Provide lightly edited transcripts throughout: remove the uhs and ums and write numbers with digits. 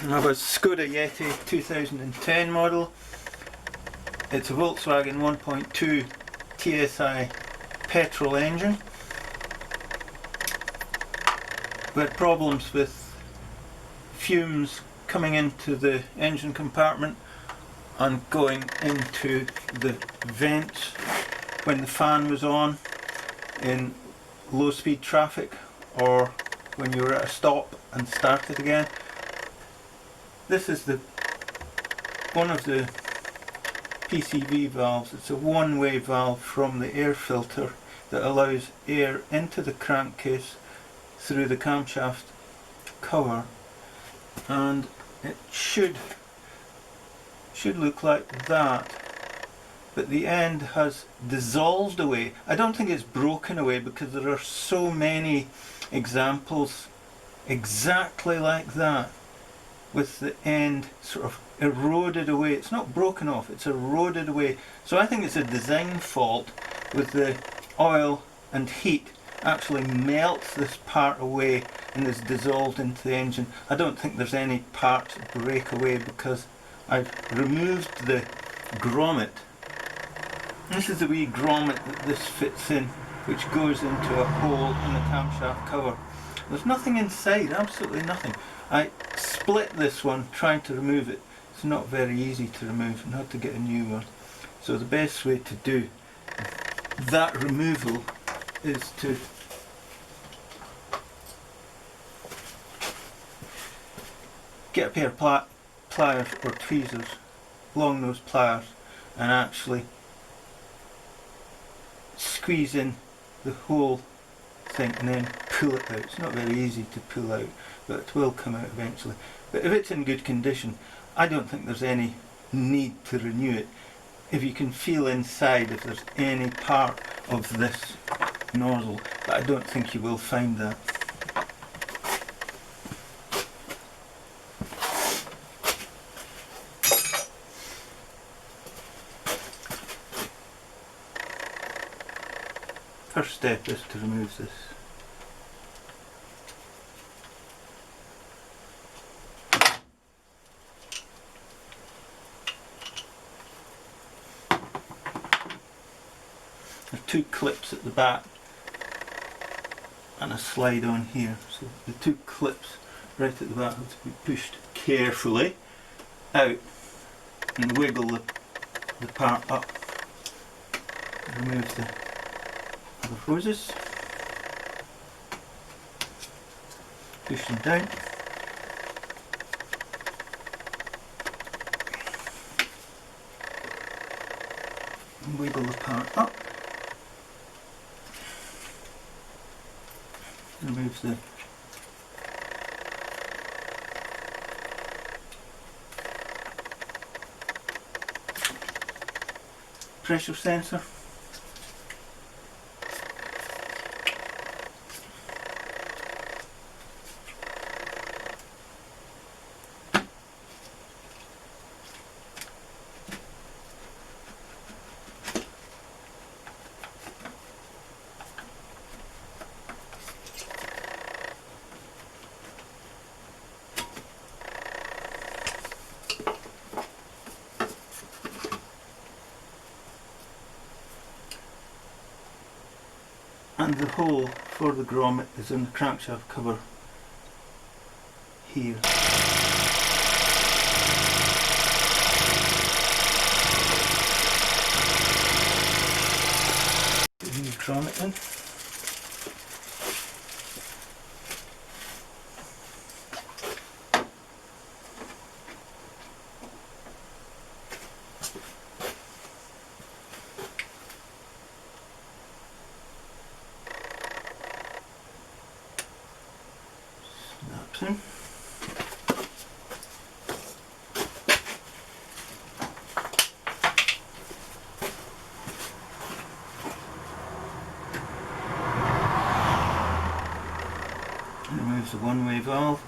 I have a Skoda Yeti 2010 model. It's a Volkswagen 1.2 TSI petrol engine. We had problems with fumes coming into the engine compartment and going into the vents when the fan was on in low speed traffic or when you were at a stop and started again. This is one of the PCV valves. It's a one-way valve from the air filter that allows air into the crankcase through the camshaft cover, and it should look like that, but the end has dissolved away. I don't think it's broken away because there are so many examples exactly like that, with the end sort of eroded away. It's not broken off, it's eroded away. So I think it's a design fault with the oil and heat actually melts this part away and is dissolved into the engine. I don't think there's any parts break away because I've removed the grommet. This is the wee grommet that this fits in, which goes into a hole in the camshaft cover. There's nothing inside, absolutely nothing. I split this one trying to remove it. It's not very easy to remove and had to get a new one. So the best way to do that removal is to get a pair of pliers or tweezers, long nose pliers, and actually squeeze in the whole thing and then pull it out. It's not very easy to pull out, but it will come out eventually. But if it's in good condition, I don't think there's any need to renew it. If you can feel inside if there's any part of this nozzle, but I don't think you will find that. First step is to remove this. There are two clips at the back and a slide on here. So the two clips right at the back have to be pushed carefully out and wiggle the part up. Remove the other hoses. Push them down. And wiggle the part up. Remove the pressure sensor. And the hole for the grommet is in the crankshaft cover here. Put the new grommet in. In. And removes the one-way valve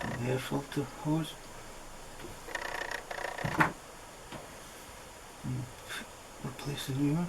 and the air filter hose. And replace the new one.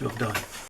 to have done.